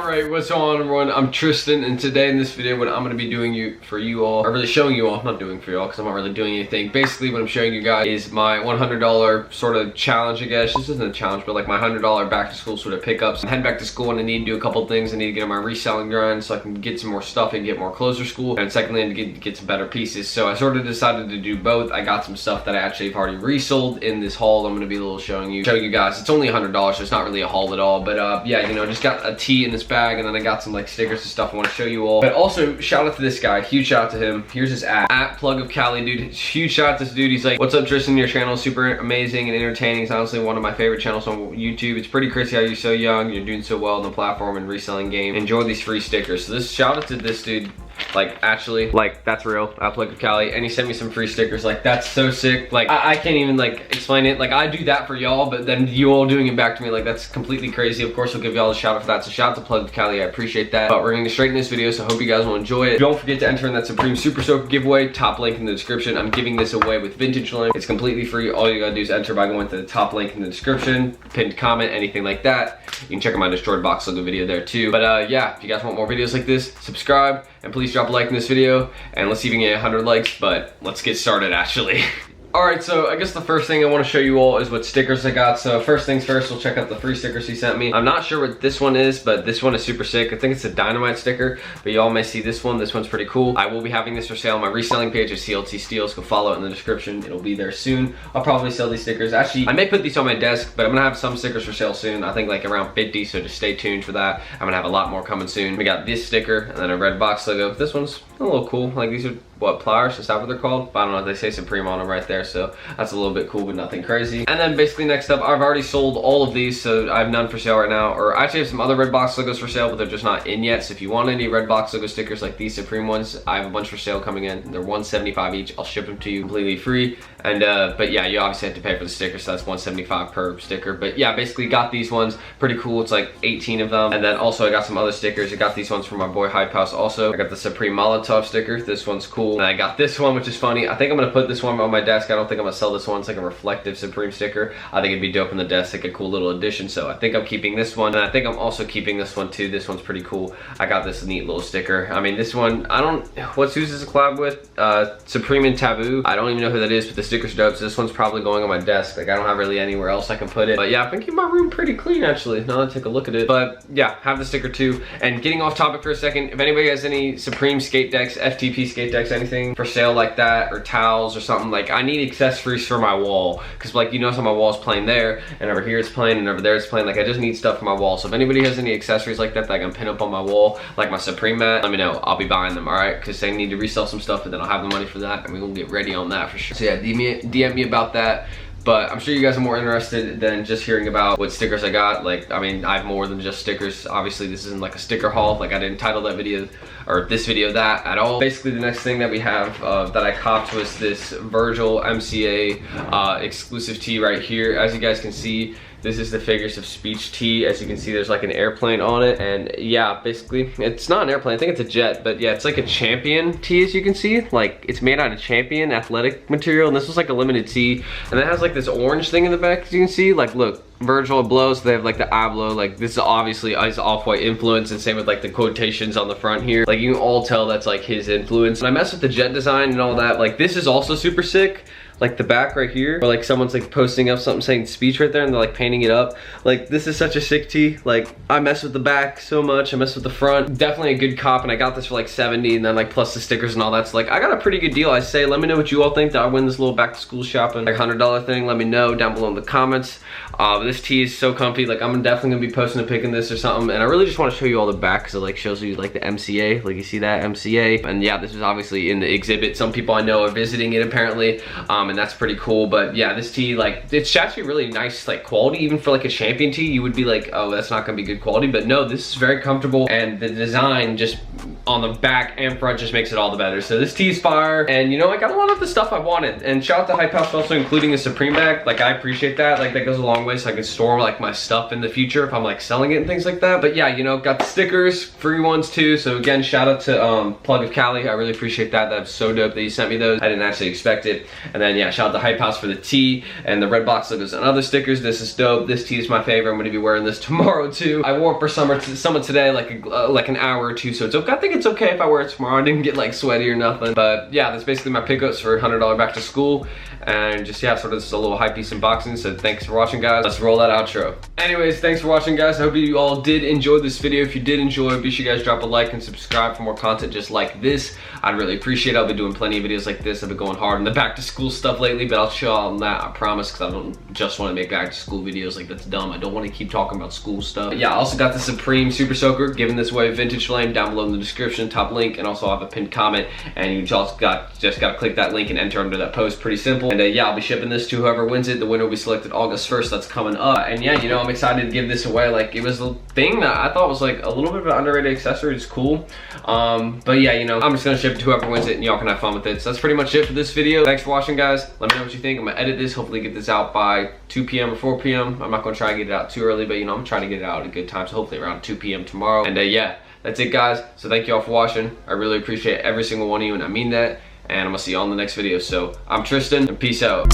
Alright, what's on everyone? I'm Tristan, and today in this video what I'm going to be doing for you all, or really showing you all, I'm not doing for you all because I'm not really doing anything. Basically what I'm showing you guys is my $100 sort of challenge, I guess. This isn't a challenge, but like my $100 back to school sort of pickups. I'm heading back to school and I need to do a couple things. I need to get on my reselling grind so I can get some more stuff and get more clothes for school. And secondly, I need to get some better pieces. So I sort of decided to do both. I got some stuff that I actually have already resold in this haul. I'm going to be a little showing you guys. It's only $100, so it's not really a haul at all. But yeah, you know, just got a tee in this bag, and then I got some like stickers and stuff I want to show you all. But also shout out to this guy, huge shout out to him. Here's his at Plug of Cali, dude. Huge shout out to this dude. He's like, what's up Tristan, your channel is super amazing and entertaining. It's honestly one of my favorite channels on YouTube. It's pretty crazy how you're so young, you're doing so well in the platform and reselling game. Enjoy these free stickers. So this shout out to this dude. Like, actually, like, that's real. I Plug of Cali, and he sent me some free stickers. Like, that's so sick. Like, I can't even like explain it. Like, I do that for y'all, but then you all doing it back to me, like, that's completely crazy. Of course, I'll give y'all a shout out for that. So shout out to Plug of Cali, I appreciate that. But we're gonna get straight in this video, so I hope you guys will enjoy it. Don't forget to enter in that Supreme Super Soaker giveaway. Top link in the description. I'm giving this away with Vintage Link. It's completely free. All you gotta do is enter by going to the top link in the description, pinned comment, anything like that. You can check out my destroyed box logo video there too. But yeah, if you guys want more videos like this, subscribe, and please drop a like in this video, and let's see if we can get 100 likes. But let's get started actually. Alright, so I guess the first thing I want to show you all is what stickers I got. So first things first, we'll check out the free stickers he sent me. I'm not sure what this one is, but this one is super sick. I think it's a dynamite sticker, but y'all may see this one. This one's pretty cool. I will be having this for sale on my reselling page at CLT Steels. Go follow it in the description. It'll be there soon. I'll probably sell these stickers. Actually, I may put these on my desk, but I'm gonna have some stickers for sale soon. I think like around 50, so just stay tuned for that. I'm gonna have a lot more coming soon. We got this sticker and then a red box logo. This one's a little cool. Like, these are what, pliers? Is that what they're called? But I don't know, they say Supreme on them right there, so that's a little bit cool, but nothing crazy. And then basically next up, I've already sold all of these, so I have none for sale right now. Or I actually have some other red box logos for sale, but they're just not in yet. So if you want any red box logo stickers like these Supreme ones, I have a bunch for sale coming in. They're $175 each. I'll ship them to you completely free. And but yeah, you obviously have to pay for the sticker, so that's $175 per sticker. But yeah, basically got these ones. Pretty cool. It's like 18 of them. And then also I got some other stickers. I got these ones from my boy HYPEBEAST also. I got the Supreme Molotov sticker. This one's cool. And I got this one, which is funny. I think I'm gonna put this one on my desk. I don't think I'm gonna sell this one. It's like a reflective Supreme sticker. I think it'd be dope on the desk, like a cool little addition. So I think I'm keeping this one, and I think I'm also keeping this one too. This one's pretty cool. I got this neat little sticker. I mean, this one, I don't, who's this a collab with? Supreme and Taboo. I don't even know who that is, but the sticker's dope. So this one's probably going on my desk. Like, I don't have really anywhere else I can put it. But yeah, I've been keeping my room pretty clean actually. Now that I take a look at it. But yeah, have the sticker too. And getting off topic for a second, if anybody has any Supreme skate decks, FTP skate decks, anything for sale like that, or towels or something, like, I need accessories for my wall, because like, you notice how my wall's playing there, and over here it's playing, and over there it's playing. Like, I just need stuff for my wall. So if anybody has any accessories like that that I can pin up on my wall, like my Supreme mat, let me know. I'll be buying them, alright? Because I need to resell some stuff, and then I'll have the money for that, and we're gonna get ready on that for sure. So yeah, DM me about that. But I'm sure you guys are more interested than just hearing about what stickers I got. Like, I mean, I have more than just stickers. Obviously, this isn't like a sticker haul. Like, I didn't title that video, or this video, that at all. Basically, the next thing that we have that I copped was this Virgil MCA exclusive tee right here. As you guys can see, this is the Figures of Speech tee. As you can see, there's like an airplane on it. And yeah, basically, it's not an airplane. I think it's a jet. But yeah, it's like a Champion tee, as you can see. Like, it's made out of Champion athletic material. And this was like a limited tee. And it has like this orange thing in the back, as you can see. Like, look, Virgil blows. They have like the Ablo. Like, this is obviously his Off-White influence. And same with like the quotations on the front here. Like, you can all tell that's like his influence. And I mess with the jet design and all that. Like, this is also super sick. Like the back right here, or like someone's like posting up something saying speech right there, and they're like painting it up. Like, this is such a sick tee. Like, I mess with the back so much. I mess with the front. Definitely a good cop, and I got this for like 70, and then like plus the stickers and all that. So like, I got a pretty good deal, I say. Let me know what you all think. That I win this little back to school shopping like $100 thing. Let me know down below in the comments. This tee is so comfy. Like, I'm definitely gonna be posting a pic in this or something. And I really just want to show you all the back, because it like shows you like the MCA. Like, you see that MCA, and yeah, this is obviously in the exhibit. Some people I know are visiting it apparently, and that's pretty cool. But yeah, this tee, like, it's actually really nice, like, quality. Even for like a Champion tee, you would be like, oh, that's not gonna be good quality. But no, this is very comfortable, and the design just on the back and front just makes it all the better. So this tee's fire, and you know, I got a lot of the stuff I wanted. And shout out to HYPEBEAST for also including a Supreme bag. Like, I appreciate that. Like, that goes a long way so I can store like my stuff in the future if I'm like selling it and things like that. But yeah, you know, got the stickers, free ones too. So again, shout out to Plug of Cali. I really appreciate that. That's so dope that you sent me those. I didn't actually expect it. And then yeah, shout out to HYPEBEAST for the tee and the red box logos and other stickers. This is dope. This tee is my favorite. I'm gonna be wearing this tomorrow too. I wore it for summer today, like an hour or two, so it's okay. I think it's okay if I wear it tomorrow. I didn't get like sweaty or nothing. But yeah, that's basically my pickups for $100 back to school. And just yeah, sort of just a little hype piece unboxing. So thanks for watching, guys. Let's roll that outro. Anyways, thanks for watching, guys. I hope you all did enjoy this video. If you did enjoy, be sure you guys drop a like and subscribe for more content just like this. I'd really appreciate it. I'll be doing plenty of videos like this. I've been going hard on the back to school stuff lately, but I'll show y'all on that, I promise, because I don't just want to make back to school videos. Like, that's dumb. I don't want to keep talking about school stuff. But yeah, I also got the Supreme Super Soaker, giving this away, vintage flame, down below in the description, top link, and also I have a pinned comment, and you just gotta click that link and enter under that post. Pretty simple. And yeah, I'll be shipping this to whoever wins it. The winner will be selected August 1st. That's coming up. And yeah, you know, I'm excited to give this away. Like, it was a thing that I thought was like a little bit of an underrated accessory. It's cool. But yeah, you know, I'm just gonna ship it to whoever wins it, and y'all can have fun with it. So that's pretty much it for this video. Thanks for watching, guys. Let me know what you think. I'm gonna edit this, hopefully get this out by 2 p.m. or 4 p.m. I'm not gonna try to get it out too early, but you know, I'm trying to get it out at a good time. So hopefully around 2 p.m. tomorrow. And yeah, that's it, guys. So thank you all for watching. I really appreciate every single one of you, and I mean that. And I'm gonna see you all in the next video. So I'm Tristan, and peace out.